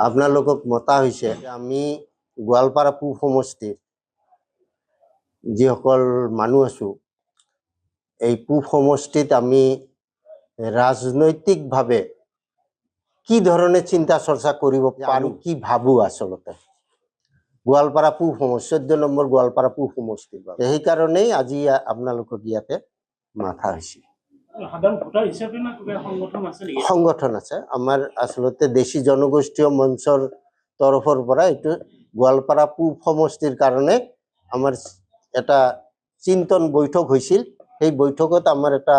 আপোনালোকক মতা হৈছে আমি গোৱালপাৰা পূব সমষ্টিৰ যিসকল মানুহ আছো এই পূব সমষ্টিত আমি ৰাজনৈতিকভাৱে কি ধৰণে চিন্তা চৰ্চা কৰিব পাৰো কি ভাবো আচলতে গোৱালপাৰা পূব সমষ্টি 14 নম্বৰ গোৱালপাৰা পূব সমষ্টি সেইকাৰণেই আজি আপোনালোকক ইয়াতে মাথা হৈছে সংগঠন আছে আমাৰ আসলতে দেশী জনগোষ্ঠীয় মঞ্চৰ তৰফৰ পৰা এইটো গোৱালপাৰা পূব সমষ্টিৰ কাৰণে আমাৰ এটা চিন্তন বৈঠক হৈছিল সেই বৈঠকত আমাৰ এটা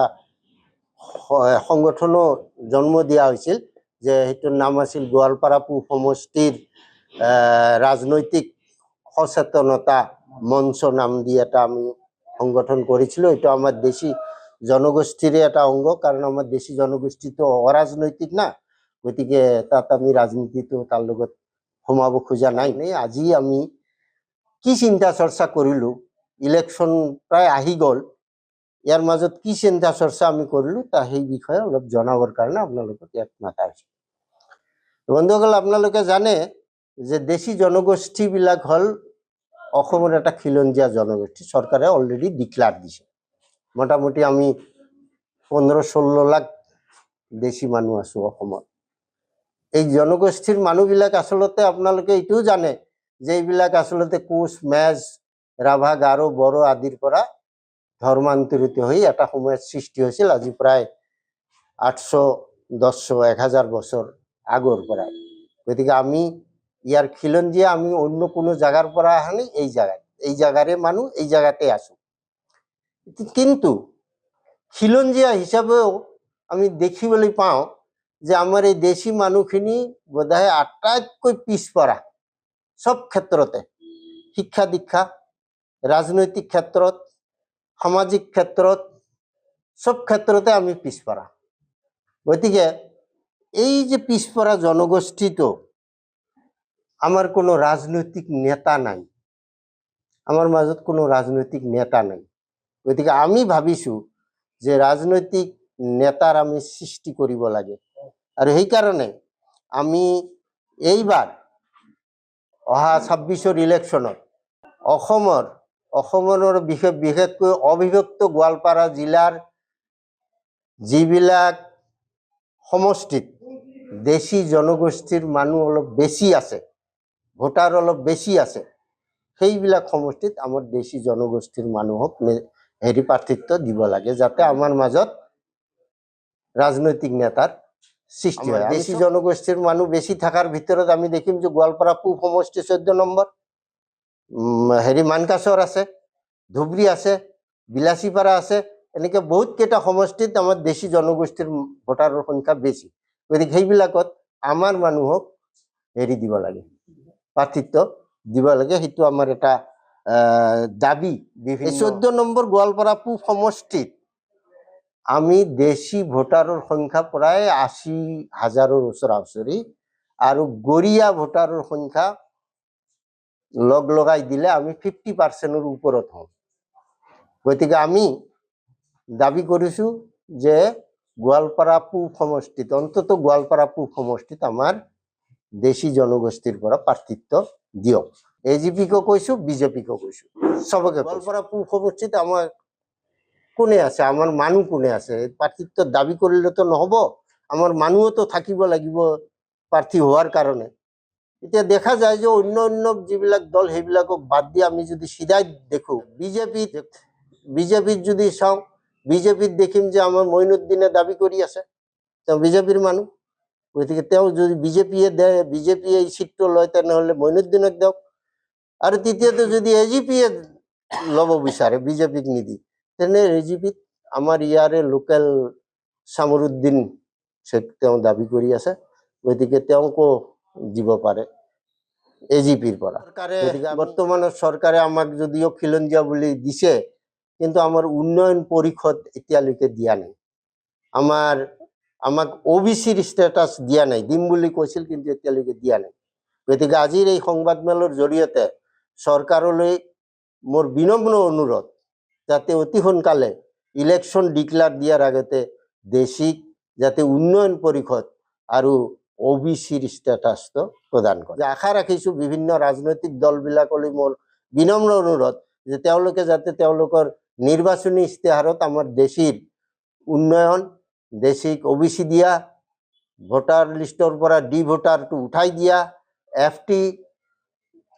সংগঠনৰ জন্ম দিয়া হৈছিল যে এইটোৰ নাম আছিল গোৱালপাৰা পূব সমষ্টিৰ ৰাজনৈতিক সচেতনতা মঞ্চ নাম দি এটা আমি সংগঠন কৰিছিলো এটা আমাৰ দেশী জনগোষ্ঠীৰ এটা অংগ কাৰণ আমাৰ দেশী জনগোষ্ঠীটো অৰাজনৈতিক না গতিকে তাত আমি ৰাজনীতিটো তাৰ লগত সোমাব খোজা নাই আজি আমি কি চিন্তা চৰ্চা কৰিলো ইলেকশ্যন প্ৰায় আহি গ'ল ইয়াৰ মাজত কি চিন্তা চৰ্চা আমি কৰিলো তা সেই বিষয়ে অলপ জনাবৰ কাৰণে আপোনালোকক ইয়াত মাতা হৈছে বন্ধুসকল আপোনালোকে জানে যে দেশী জনগোষ্ঠী বিলাক হল অসমৰ এটা খিলঞ্জীয়া জনগোষ্ঠী চৰকাৰে অলৰেডি ডিক্লেয়াৰ দিছে মোটামুটি আমি 15-16 লাখ দেশী মানুহ আছো অসমত এই জনগোষ্ঠীৰ মানুহবিলাক আসলতে আপোনালোকে এইটোও জানে যে এইবিলাক আসলতে কোচ মেজ ৰাভা গাৰো বড়ো আদিৰ পৰা ধৰ্মান্তৰিত হৈ এটা সময়ত সৃষ্টি হৈছিল আজি প্ৰায় 800-1000 বছৰ আগৰ পৰা গতিকে আমি ইয়াৰ খিলঞ্জীয়া আমি অন্য কোনো জায়গাৰ পৰা আহা নাই এই জায়গাৰে মানুহ এই জায়গাতে আছো কিন্তু খিলঞ্জীয়া হিচাপেও আমি দেখিবলৈ পাওঁ যে আমাৰ এই দেশী মানুহখিনি বোধহয় আটাইতকৈ পিছপৰা সব ক্ষেত্ৰতে শিক্ষা দীক্ষা ৰাজনৈতিক ক্ষেত্ৰত সামাজিক ক্ষেত্ৰত সব ক্ষেত্ৰতে আমি পিছপৰা গতিকে এই যে পিছপৰা জনগোষ্ঠীটো আমার কোনো রাজনৈতিক নেতা নাই আমার মাজত কোনো রাজনৈতিক নেতা নাই গতিকে আমি ভাবিছো যে রাজনৈতিক নেতার আমি সৃষ্টি কৰিব লাগে আৰু সেই কাৰণে আমি এইবাৰ অহা 26ৰ ইলেকশ্যনত অসমৰ বিশেষকৈ অবিভক্ত গোৱালপাৰা জিলাৰ যিবিলাক সমষ্টিত দেশী জনগোষ্ঠীৰ মানুহ অলপ বেছি আছে ভোটাৰ অলপ বেছি আছে সেইবিলাক সমষ্টিত আমাৰ দেশী জনগোষ্ঠীৰ মানুহক হেৰি প্ৰাৰ্থিত্ব দিব লাগে যাতে আমাৰ মাজত ৰাজনৈতিক নেতাৰ সৃষ্টি হয় দেশী জনগোষ্ঠীৰ মানুহ বেছি থাকাৰ ভিতৰত আমি দেখিম যে গোৱালপাৰা পূব সমষ্টি 14 নম্বৰ হেৰি মানকাচৰ আছে ধুবৰী আছে বিলাসীপাৰা আছে এনেকে বহুত কেইটা সমষ্টিত আমাৰ দেশী জনগোষ্ঠীৰ ভোটাৰৰ সংখ্যা বেছি গতিকে সেইবিলাকত আমাৰ মানুহক হেৰি দিব লাগে প্ৰাৰ্থিত্ব দিব লাগে সেইটো আমাৰ এটা দাবী 14 নম্বৰ গোৱালপাৰা পূব সমষ্টিত আমি দেশী ভোটাৰৰ সংখ্যা প্ৰায় 80,000ৰ ওচৰা-ওচৰি আৰু গৰিয়া ভোটাৰৰ সংখ্যা লগাই দিলে আমি 50%ৰ ওপৰত হম গতিকে আমি দাবী কৰিছো যে গোৱালপাৰা পূব সমষ্টিত অন্তত গোৱালপাৰা পূব সমষ্টিত আমাৰ দেশী জনগোষ্ঠীৰ পৰা প্ৰাৰ্থিত্ব দিয়ক এজিপিকো কৈছো বিজেপিকো কৈছো সবকে গোৱালপাৰা পূব সমষ্টিত আমাৰ কোনে আছে আমাৰ মানুহ কোনে আছে প্ৰাৰ্থিত্ব দাবী কৰিলেতো নহব আমাৰ মানুহতো থাকিব লাগিব প্ৰাৰ্থী হোৱাৰ কাৰণে এতিয়া দেখা যায় যে অন্য যিবিলাক দল সেইবিলাকক বাদ দি আমি যদি সিধাই দেখো বিজেপিত যদি চাওঁ বিজেপিত দেখিম যে আমাৰ মইনুদ্দিনে দাবী কৰি আছে তেওঁ বিজেপিৰ মানুহ গতিকে তেওঁ যদি বিজেপিয়ে এই সিটটো লয় তেনেহলে মইনুদ্দিনক দিয়ক আৰু তৃতীয়তে যদি এজিপিয়ে ল'ব বিচাৰে বিজেপিক নিদি তেনে এজিপিত আমাৰ ইয়াৰে লোকেল সামৰুদ্দিন তেওঁ দাবী কৰি আছে গতিকে তেওঁকো দিব পাৰে এজিপিৰ পৰা বৰ্তমানৰ চৰকাৰে আমাক যদিও খিলঞ্জীয়া বুলি দিছে কিন্তু আমাৰ উন্নয়ন পৰিষদ এতিয়ালৈকে দিয়া নাই আমাক ওবিসিৰ ষ্টেটাছ দিয়া নাই দিম বুলি কৈছিল কিন্তু এতিয়ালৈকে দিয়া নাই গতিকে আজিৰ এই সংবাদমেলৰ জৰিয়তে চৰকাৰলৈ মোৰ বিনম্ৰ অনুৰোধ যাতে অতি সোনকালে ইলেকশ্যন ডিক্লেয়াৰ দিয়াৰ আগতে দেশিক যাতে উন্নয়ন পৰিষদ আৰু OBCৰ ষ্টেটাছটো প্ৰদান কৰে। আশা ৰাখিছোঁ বিভিন্ন ৰাজনৈতিক দলবিলাকলৈ মোৰ বিনম্ৰ অনুৰোধ যে তেওঁলোকে যাতে তেওঁলোকৰ নিৰ্বাচনী ইস্তাহাৰত আমাৰ দেশীৰ উন্নয়ন, দেশীক OBC দিয়া, ভোটাৰ লিষ্টৰ পৰা ডি ভোটাৰটো উঠাই দিয়া, FT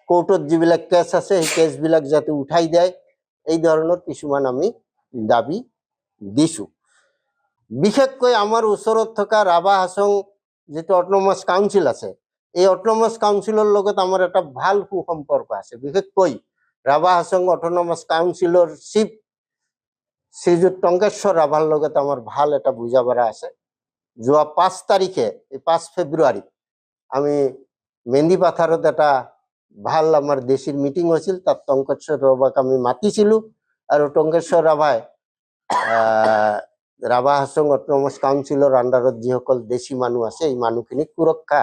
কোৰ্টত যিবিলাক কেছ আছে সেই কেছবিলাক যাতে উঠাই দিয়ে, এই ধৰণৰ কিছুমান আমি দাবী দিছোঁ। বিশেষকৈ আমাৰ ওচৰত থকা ৰাভা হাছং যিটো অট'নমাছ কাউন্সিল আছে, এই অট'নমাছ কাউন্সিলৰ লগত আমাৰ এটা ভাল সুসম্পৰ্ক আছে। বিশেষকৈ ৰাভা হাছং অট'নমাছ কাউন্সিলৰ চিফ শ্ৰীযুত টংকেশ্বৰ ৰাভাৰ লগত আমাৰ ভাল এটা বুজাপৰা আছে। যোৱা 5 তাৰিখে, এই 5 ফেব্ৰুৱাৰীত আমি মেন্দিপাথাৰত এটা ভাল আমাৰ দেশীৰ মিটিং হৈছিল। তাত টংকেশ্বৰ ৰাভাক আমি মাতিছিলোঁ আৰু টংকেশ্বৰ ৰাভাই ৰাভা হাছং অট'নমাছ কাউন্সিলৰ আণ্ডাৰত যিসকল দেশী মানুহ আছে এই মানুহখিনিক সুৰক্ষা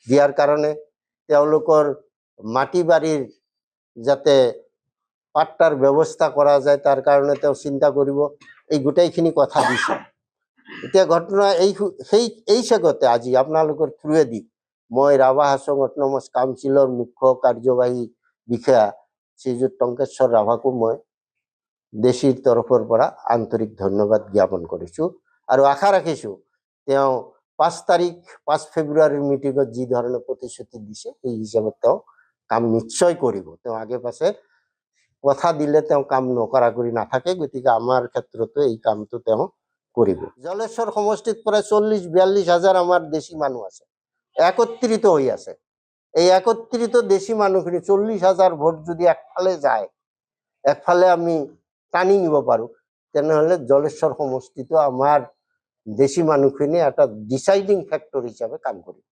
দিয়াৰ কাৰণে, তেওঁলোকৰ মাটি বাৰীৰ যাতে পাট্টাৰ ব্যৱস্থা কৰা যায় তাৰ কাৰণে তেওঁ চিন্তা কৰিব, এই গোটেইখিনি কথা দিছে। এতিয়া ঘটনা এই চেগতে আজি আপোনালোকৰ থ্ৰুৱেদি মই ৰাভা হাছং অট'নমাছ কাউন্সিলৰ মুখ্য কাৰ্যবাহী বিষয়া শ্ৰীযুত টংকেশ্বৰ ৰাভাকো মই দেশীৰ তৰফৰ পৰা আন্তৰিক ধন্যবাদ জ্ঞাপন কৰিছোঁ আৰু আশা ৰাখিছোঁ তেওঁ 5 ফেব্ৰুৱাৰীৰ মিটিঙত যি ধৰণে প্ৰতিশ্ৰুতি দিছে সেই হিচাপত তেওঁ কাম নিশ্চয় কৰিব। তেওঁ আগে পাছে কথা দিলে তেওঁ কাম নকৰা কৰি নাথাকে, গতিকে আমাৰ ক্ষেত্ৰতো এই কামটো তেওঁ কৰিব। জলেশ্বৰ সমষ্টিত প্ৰায় 40-42 হাজাৰ আমাৰ দেশী মানুহ আছে, একত্ৰিত হৈ আছে। এই একত্ৰিত দেশী মানুহখিনি 40 হাজাৰ ভোট যদি একফালে যায়, একফালে আমি টানি নিব পাৰোঁ, তেনেহ'লে জলেশ্বৰ সমষ্টিটো আমাৰ দেশী মানুহখিনি এটা ডিচাইডিং ফেক্টৰ হিচাপে কাম কৰিব।